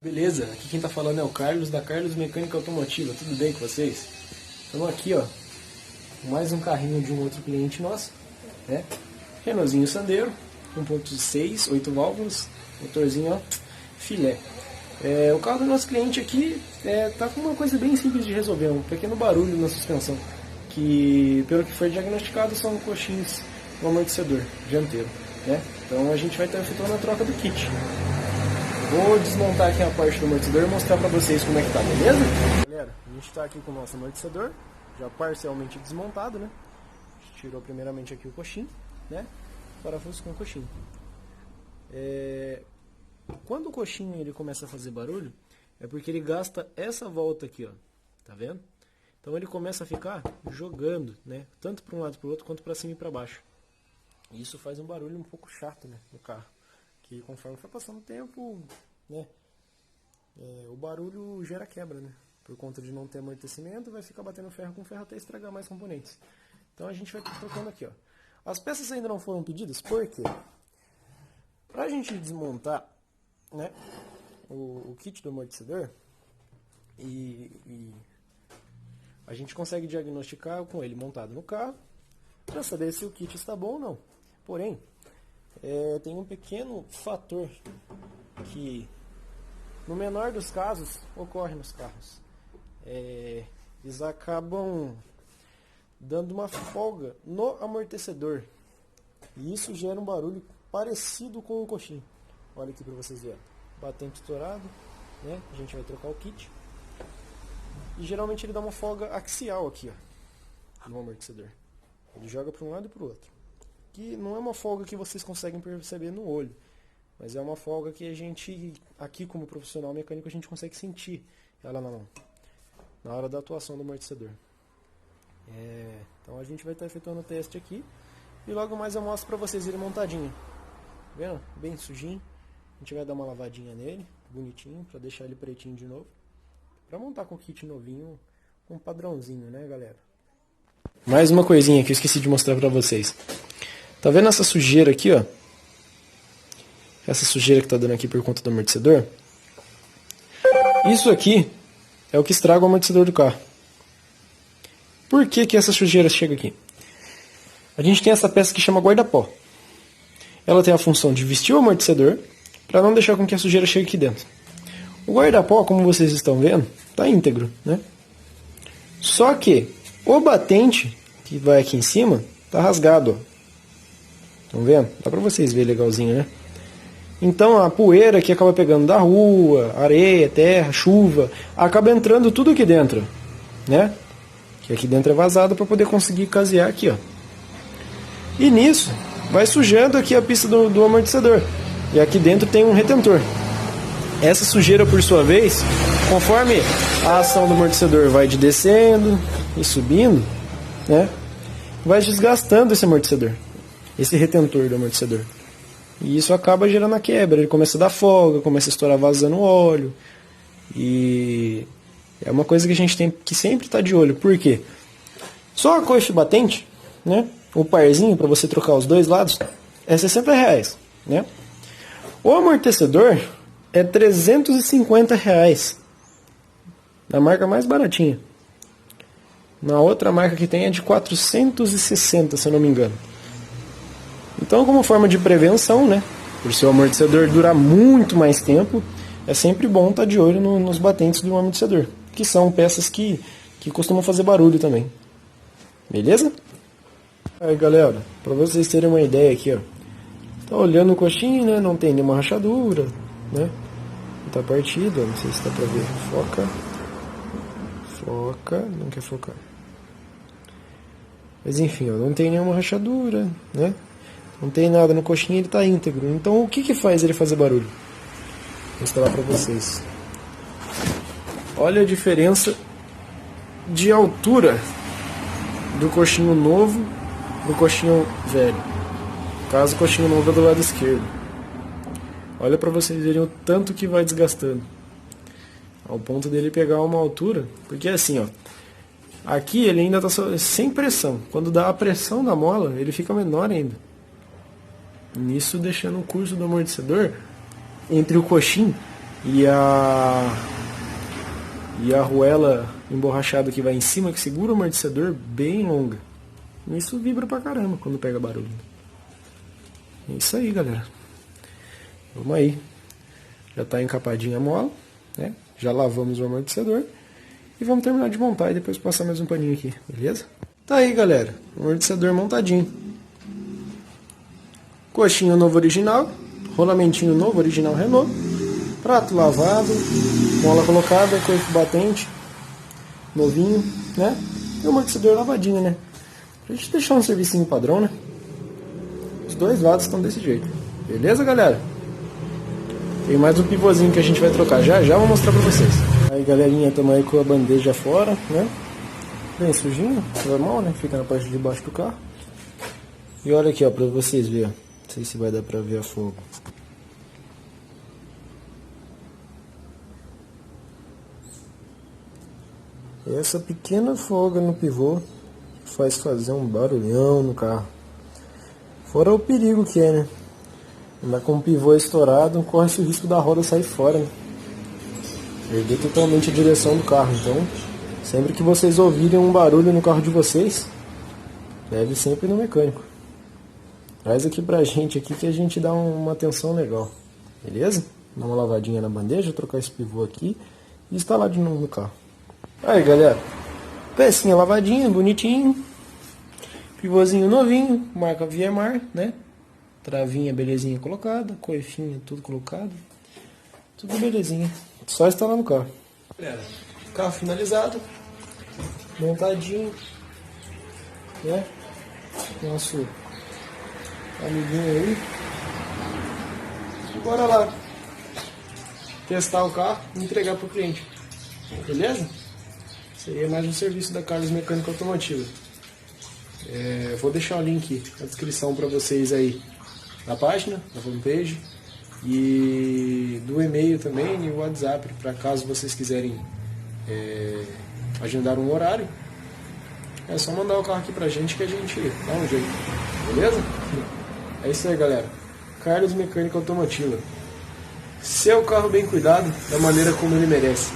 Beleza, aqui quem tá falando é o Carlos, da Carlos Mecânica Automotiva, tudo bem com vocês? Estamos aqui, ó, com mais um carrinho de um outro cliente nosso, né? Renaultzinho Sandero, 1.6, 8 válvulas, motorzinho, ó, filé. O carro do nosso cliente aqui tá com uma coisa bem simples de resolver, um pequeno barulho na suspensão, que pelo que foi diagnosticado são coxins no amortecedor dianteiro, né? Então a gente vai estar efetuando a troca do kit. Vou desmontar aqui a parte do amortecedor e mostrar pra vocês como é que tá, beleza? Galera, a gente tá aqui com o nosso amortecedor, já parcialmente desmontado, né? A gente tirou primeiramente aqui o coxim, né? Parafuso com o coxim. Quando o coxinho ele começa a fazer barulho, é porque ele gasta essa volta aqui, ó. Tá vendo? Então ele começa a ficar jogando, né? Tanto para um lado para o outro, quanto para cima e para baixo. E isso faz um barulho um pouco chato, né? No carro. Que conforme for passando o tempo, né? O barulho gera quebra, né? Por conta de não ter amortecimento, vai ficar batendo ferro com ferro até estragar mais componentes. Então a gente vai trocando aqui, ó. As peças ainda não foram pedidas, por quê? Pra gente desmontar, né, o kit do amortecedor, e a gente consegue diagnosticar com ele montado no carro, para saber se o kit está bom ou não. Porém, tem um pequeno fator que, no menor dos casos, ocorre nos carros. Eles acabam dando uma folga no amortecedor. E isso gera um barulho parecido com um coxinho. Olha aqui para vocês verem. Batente estourado, né? A gente vai trocar o kit. E geralmente ele dá uma folga axial aqui, ó, no amortecedor. Ele joga para um lado e para o outro. Que não é uma folga que vocês conseguem perceber no olho, mas é uma folga que a gente, aqui como profissional mecânico, a gente consegue sentir ela na mão, na hora da atuação do amortecedor. Então a gente vai estar efetuando o teste aqui e logo mais eu mostro para vocês ele montadinho. Tá vendo? Bem sujinho. A gente vai dar uma lavadinha nele, bonitinho, para deixar ele pretinho de novo. Para montar com o kit novinho, com um padrãozinho, né, galera? Mais uma coisinha que eu esqueci de mostrar para vocês. Tá vendo essa sujeira aqui, ó? Essa sujeira que tá dando aqui por conta do amortecedor? Isso aqui é o que estraga o amortecedor do carro. Por que que essa sujeira chega aqui? A gente tem essa peça que chama guarda-pó. Ela tem a função de vestir o amortecedor para não deixar com que a sujeira chegue aqui dentro. O guarda-pó, como vocês estão vendo, tá íntegro, né? Só que o batente que vai aqui em cima tá rasgado, ó. Estão vendo? Dá pra vocês verem legalzinho, né? Então a poeira que acaba pegando da rua, areia, terra, chuva, acaba entrando tudo aqui dentro, né? Que aqui dentro é vazado para poder conseguir casear aqui, ó. E nisso vai sujando aqui a pista do amortecedor. E aqui dentro tem um retentor. Essa sujeira, por sua vez, conforme a ação do amortecedor vai descendo e subindo, né? Vai desgastando esse amortecedor, esse retentor do amortecedor. E isso acaba gerando a quebra. Ele começa a dar folga, começa a estourar vazando óleo. E é uma coisa que a gente tem que sempre estar de olho. Por quê? Só a coifa batente, né? O parzinho para você trocar os dois lados é R$60, né? O amortecedor é R$350. Na marca mais baratinha. Na outra marca que tem é de 460, se eu não me engano. Então, como forma de prevenção, né, por seu amortecedor durar muito mais tempo, é sempre bom estar de olho nos batentes do amortecedor, que são peças que costumam fazer barulho também. Beleza? Aí, galera, para vocês terem uma ideia aqui, ó, tá olhando o coxinho, né, não tem nenhuma rachadura, né, tá partido, ó, não sei se dá pra ver, foca, não quer focar. Mas enfim, ó, não tem nenhuma rachadura, né? Não tem nada no coxinho, ele está íntegro. Então o que faz ele fazer barulho? Vou mostrar para vocês. Olha a diferença de altura do coxinho novo do coxinho velho. No caso, o coxinho novo é do lado esquerdo. Olha para vocês verem o tanto que vai desgastando. Ao ponto dele pegar uma altura. Porque assim, ó, aqui ele ainda está sem pressão. Quando dá a pressão da mola, ele fica menor ainda. Nisso deixando o curso do amortecedor entre o coxim e a arruela emborrachada que vai em cima, que segura o amortecedor, bem longa. Isso vibra pra caramba quando pega barulho. É isso aí, galera. Vamos aí. Já está encapadinha a mola, né? Já lavamos o amortecedor. E vamos terminar de montar e depois passar mais um paninho aqui, beleza? Tá aí, galera. O amortecedor montadinho. Coxinha novo original. Rolamentinho novo original Renault. Prato lavado. Mola colocada. Coife batente. Novinho, né? E o amortecedor lavadinho, né? Pra gente deixar um servicinho padrão, né? Os dois lados estão desse jeito. Beleza, galera? Tem mais um pivôzinho que a gente vai trocar já vou mostrar pra vocês. Aí, galerinha, estamos aí com a bandeja fora, né? Bem sujinho, normal, né? Fica na parte de baixo do carro. E olha aqui, ó, pra vocês verem. Não sei se vai dar pra ver a fogo. Essa pequena folga no pivô faz fazer um barulhão no carro. Fora o perigo que é, né? Andar com o pivô estourado, corre-se o risco da roda sair fora, né? Perder totalmente a direção do carro. Então, sempre que vocês ouvirem um barulho no carro de vocês, leve sempre no mecânico. Traz aqui pra gente aqui que a gente dá uma atenção legal. Beleza? Dá uma lavadinha na bandeja, trocar esse pivô aqui e instalar de novo no carro. Aí, galera. Pecinha lavadinha, bonitinho. Pivôzinho novinho, marca Viemar, né? Travinha belezinha colocada, coifinha tudo colocado. Tudo belezinha. Só instalar no carro. Galera, carro finalizado. Montadinho. Né? Nosso amiguinho aí. E bora lá. Testar o carro e entregar pro cliente. Beleza? Isso aí é mais um serviço da Carlos Mecânica Automotiva. Vou deixar o link na descrição para vocês aí na página, na fanpage e do e-mail também e o WhatsApp, para caso vocês quiserem agendar um horário. É só mandar o carro aqui pra gente que a gente dá um jeito, beleza? É isso aí, galera. Carlos Mecânica Automotiva. Seu carro bem cuidado da maneira como ele merece.